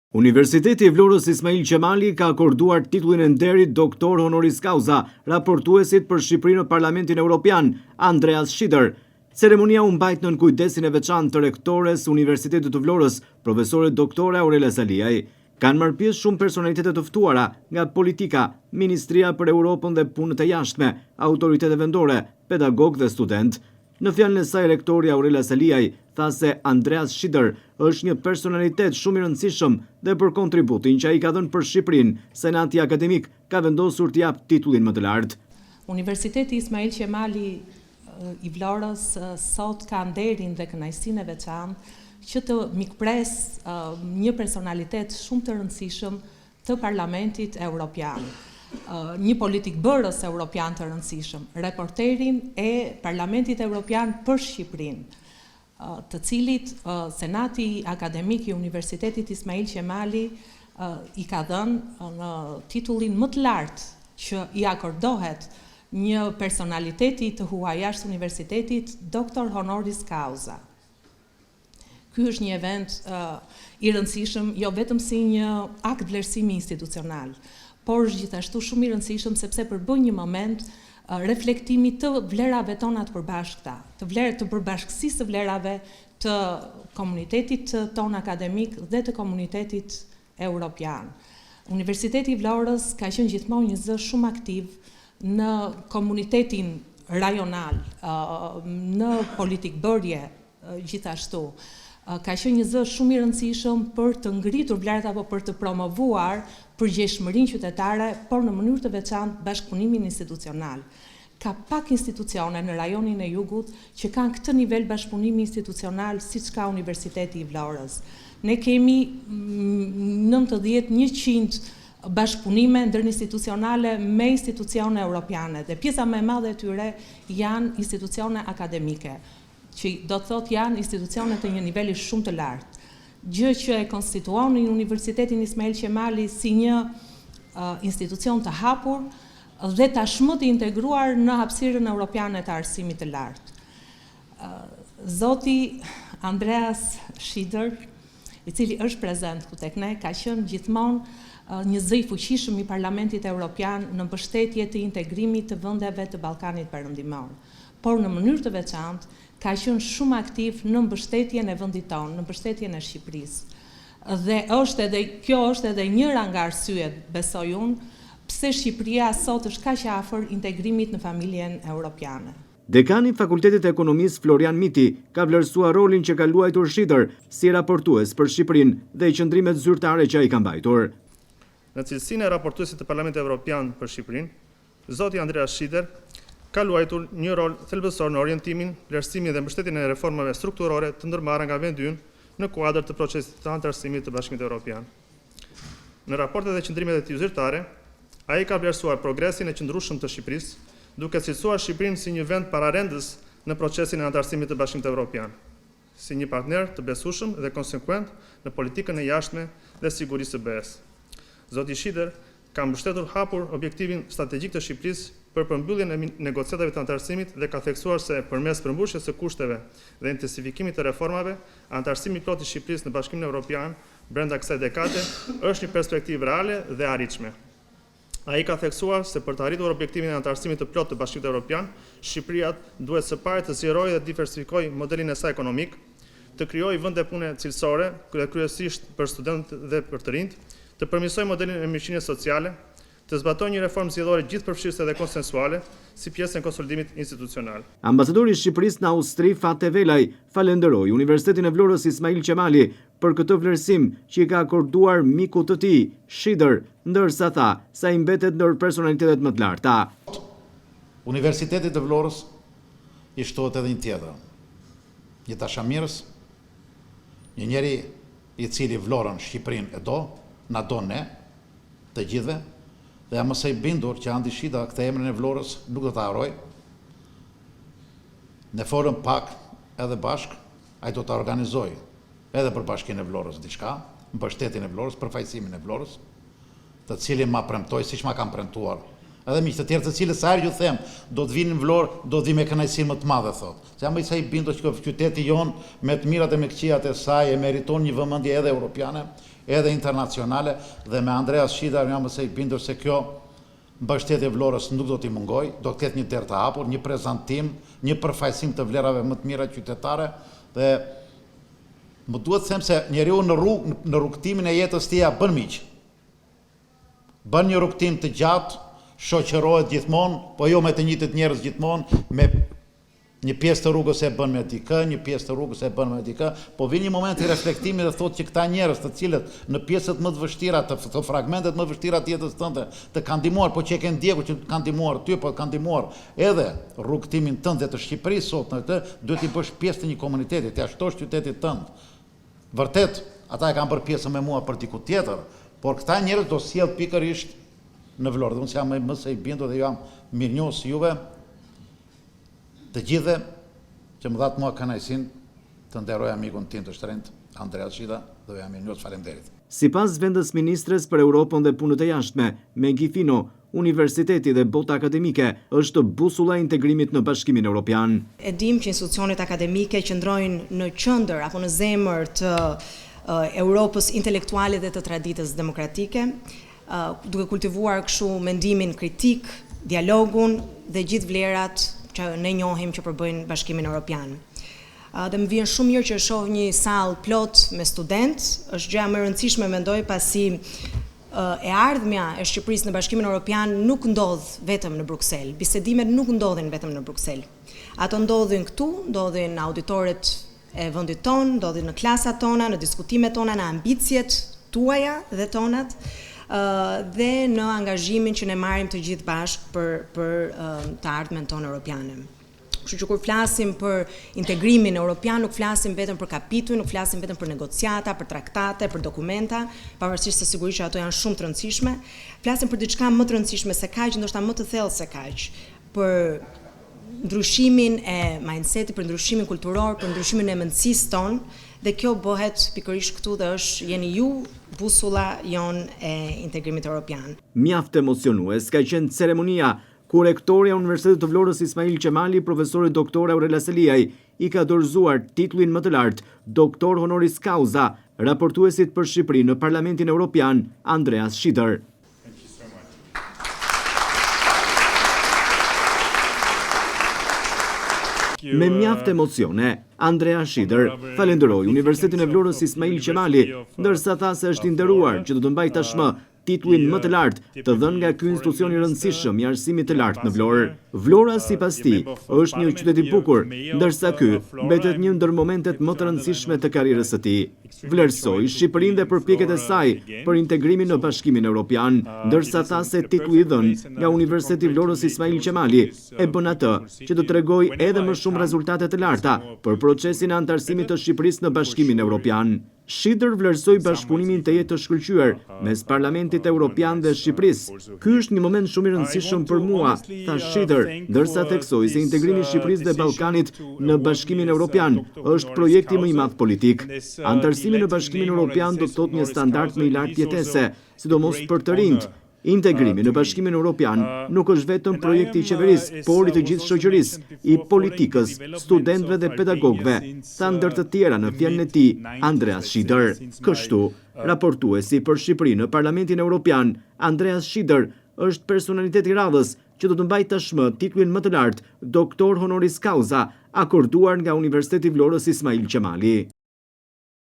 Universiteti i Vlorës Ismail Qemali ka akorduar titullin e nderit doktor honoris causa raportuesit për Shqipërinë në Parlamentin Evropian, Andreas Schieder. Ceremonia u mbajt nën kujdesin e veçantë të rektores Universitetit të Vlorës, profesore doktore Aurela Saliaj. Kanë marrë pjesë shumë personalitete të ftuara nga politika, Ministria për Europën dhe Punët e Jashtme, autoritetet vendore, pedagog dhe student. Në fjalën e saj, rektori Aurela Saliaj tha se Andreas Schieder është një personalitet shumë i rëndësishëm dhe për kontributin që ai ka dhënë për Shqipërinë, Senati Akademik ka vendosur të jap titullin më të lartë. Universiteti Ismail Qemali i Vlorës sot ka nderin dhe kënaqësinë e veçantë që të mikpres një personalitet shumë të rëndësishëm të Parlamentit Evropian. Një politik bërës evropian të rëndësishëm, reporterin e Parlamentit Evropian për Shqipërinë, të cilit Senati Akademik i Universitetit Ismail Qemali i ka dhënë në titullin më të lartë që i akordohet një personaliteti të huaj jashtë universitetit, doktor honoris causa. Ky është një event i rëndësishëm, jo vetëm si një akt vlerësimi institucional, por është gjithashtu shumë i rëndësishëm sepse përbën një moment reflektimi të vlerave tona të përbashkëta, të përbashkësisë të vlerave të komunitetit ton akademik dhe të komunitetit evropian. Universiteti i Vlorës ka qenë gjithmonë një zë shumë aktiv në komunitetin rajonal, në politikbërje gjithashtu. Ka qenë një zë shumë i rëndësishëm për të ngritur vlerat apo për të promovuar përgjegjësinë qytetare, por në mënyrë të veçantë bashkëpunimin institucional. Ka pak institucione në rajonin e Jugut që kanë këtë nivel bashkëpunimi institucional siç ka Universiteti i Vlorës. Ne kemi 90-100 bashkëpunime ndërinstitucionale me institucione europiane dhe pjesa më e madhe e tyre janë institucione akademike, që do të thotë janë institucione të një niveli shumë të lartë. Gjë që e konstituon në Universitetin Ismail Qemali si një institucion të hapur dhe tashmë të integruar në hapësirën europiane të arsimit të lartë. Zoti Andreas Schieder, i cili është prezent këtu tek ne, ka qenë gjithmonë një zë i fuqishëm i Parlamentit Evropian në mbështetje të integrimit të vendeve të Ballkanit Perëndimor, por në mënyrë të veçantë ka qenë shumë aktiv në mbështetjen e vendit tonë, në mbështetjen e Shqipërisë. Dhe kjo është edhe njëra nga arsyet, besoj unë, pse Shqipëria sot është kaq afër integrimit në familjen europiane. Dekani i Fakultetit të Ekonomisë Florian Miti ka vlerësuar rolin që ka luajtur Schieder si raportues për Shqipërinë dhe qëndrimet zyrtare që ai ka mbajtur. Në cilësinë e raportuesit të Parlamentit Evropian për Shqipërinë, zoti Andreas Schieder ka luajtur një rol thelbësor në orientimin, vlerësimin dhe mbështetjen e reformave strukturore të ndërmarra nga vendi ynë në kuadër të procesit të anëtarësimit të Bashkimit Evropian. Në raportet dhe qëndrimet e tij zyrtare, ai ka vlerësuar progresin e qëndrueshëm të Shqipërisë, duke cilësuar Shqipërinë si një vend pararendës në procesin e anëtarësimit të Bashkimit Evropian, si një partner të besueshëm dhe konsekuent në politikën e jashtme dhe sigurisë së BE-s. Zoti Schieder ka mbështetur hapur objektivin strategjik të Shqipërisë për përmbylljen e negociatave të anëtarësimit dhe ka theksuar se përmes përmbushjes së kushteve dhe intensifikimit të reformave, anëtarësimi plot i Shqipërisë në Bashkimin Evropian brenda kësaj dekade është një perspektivë reale dhe e arritshme. Ai ka theksuar se për të arritur objektivin e anëtarësimit të plot të Bashkimit Evropian, Shqipëria duhet së pari të zgjerojë dhe diversifikojë modelin e saj ekonomik, të krijojë vende pune cilësore, kryesisht për studentë dhe për të rinjt, të përmirësojë modelin e mirëqenies sociale, të zbatojë një reformë zgjedhore gjithëpërfshirëse dhe konsensuale si pjesë e konsolidimit institucional. Ambasadori i Shqipërisë në Austri, Fate Velaj, falenderoi Universitetin e Vlorës Ismail Qemali për këtë vlerësim që i ka akorduar mikut të tij, Schieder, ndërsa tha se ai mbetet ndër personalitetet më të larta. Universitetit të Vlorës i shtohet edhe një tjetër, një dashamirës, një njeri i cili Vlorën, Shqipërinë e do, na do ne, të gjithëve, dhe jam mësej bindur që Andi Schieder këtë emrin e Vlorës nuk do ta harroj. Ne folëm pak edhe bashk, ai do ta organizoj edhe për Bashkinë e Vlorës diçka, mbështetjen e Vlorës, përfaqësimin e Vlorës, të cilin ma premtoj, siç ma kam premtuar Edhe miq të tjerë të cilët sa herë ju them, do të vinë në Vlorë, do të vi me kënaqësi më të madhe thot. Se jam i sa i bindur që qyteti jon me të mirat e me këqijat e saj e meriton një vëmendje edhe europiane, edhe internacionale dhe me Andreas Shidar jam i sa i bindur se kjo mbështetje e Vlorës nuk do t'i mungoj, do të ketë një derë të hapur, një prezantim, një përfaqësim të vlerave më të mira qytetare dhe më duhet të them se njeriu në rrugtimin e jetës tia bën miq. Bën një rrugtim të gjatë, shoqërohet gjithmonë, po jo me të njëjtët njerëz gjithmonë, me një pjesë të rrugës e bën me dikë, një pjesë të rrugës e bën me dikë, po vjen një moment i reflektimit dhe thotë që këta njerëz të cilët në pjesët më të vështira, të fragmentet më të vështira të jetës tënde, të kanë ndihmuar, po që e kanë ndjekur, që kanë ndihmuar ty, po kanë ndihmuar edhe rrugtimin tënd dhe të Shqipërisë sot në këtë, duhet i bësh pjesë të një komuniteti, të ashtosh qytetit tënd. Vërtet, ata e kanë bërë pjesë me mua për diku tjetër, por këta njerëz do sjell pikërisht në Vlorë. Dhe unë jam më së i bindur dhe jam mirënjohës juve të gjithë që më dhatë mua kënaqësinë të nderoj amikun tim të shtrenjtë, Andreas Shida, dhe jam mirënjohës, faleminderit. Sipas vendës ministres për Europën dhe punët e jashtme, Mengi Fino, universiteti dhe bota akademike është busulla e integrimit në Bashkimin Evropian. E dim që institucionet akademike qëndrojnë në qendër apo në zemër të Europës intelektuale dhe të traditës demokratike, duke kultivuar kështu mendimin kritik, dialogun dhe gjithë vlerat që ne njohim që përbëjnë Bashkimin Evropian. Dhe më vjen shumë mirë që shoh një sallë plot me studentë, është gjë më e rëndësishme mendoj pasi e ardhmja e Shqipërisë në Bashkimin Evropian nuk ndodh vetëm në Bruksel. Bisedimet nuk ndodhin vetëm në Bruksel. Ato ndodhin këtu, ndodhin në auditoret e vendit tonë, ndodhin në klasat tona, në diskutimet tona, në ambicjet tuaja dhe tonat, dhe në angazhimin që ne marrim të gjithë bashkë për të ardhmen tonë europiane. Kështu që kur flasim për integrimin evropian, nuk flasim vetëm për kapituj, nuk flasim vetëm për negociata, për traktate, për dokumenta, pavarësisht se sigurisht që ato janë shumë të rëndësishme, flasim për diçka më të rëndësishme se kaq, ndoshta më të thellë se kaq, për ndryshimin e mindsetit, për ndryshimin kulturor, për ndryshimin e mendësisë tonë, dhe kjo bëhet pikërisht këtu dhe jeni ju busulla jon e integrimit evropian. Mjaft emocionues ka qenë ceremonia ku rektori i Universitetit të Vlorës Ismail Qemali, profesori doktor Aurela Seliaj, i ka dorëzuar titullin më të lartë, doktor honoris causa, raportuesit për Shqipërinë në Parlamentin Evropian, Andreas Shidar. Me mjaft emocione, Andreas Shidar falenderoi Universitetin e Vlorës Ismail Qemali, ndërsa tha se është i nderuar që do të mbajë tashmë titullin më të lartë të dhënë nga ky institucion i rëndësishëm i arsimit të lartë në Vlorë. Vlora, sipas tij, është një qytet i bukur, ndërsa ky mbetet një ndër momentet më të rëndësishme të karrierës së tij. Vlerësoi Shqipërinë dhe përpjekjet e saj për integrimin në Bashkimin Evropian, ndërsa tha se titulli i dhënë nga Universiteti i Vlorës Ismail Qemali e bën atë që të tregojë edhe më shumë rezultate të larta për procesin e antarësimit të Shqipërisë në Bashkimin Evropian. Shidar vlerësoi bashkëpunimin të jetë të shkëlqyer mes Parlamentit Evropian dhe Shqipërisë. Ky është një moment shumë i rëndësishëm për mua, tha Shidar, ndërsa theksoi se integrimi i Shqipërisë dhe Ballkanit në Bashkimin Evropian është projekti më i madh politik. Antarësimi në Bashkimin Evropian do të thotë një standard më i lartë jetese, sidomos për të rinjt. Integrimi në Bashkimin Evropian nuk është vetëm projekti i qeverisë, por i të gjithë shoqërisë, i politikës, studentëve dhe pedagogëve, tha ndër të tjera në fjalën e tij Andreas Shidar. Kështu, raportuesi për Shqipërinë në Parlamentin Evropian, Andreas Shidar është personalitet i radhës që do të mbajë tashmë titullin më të lartë, doktor honoris causa, akorduar nga Universiteti i Vlorës Ismail Qemali.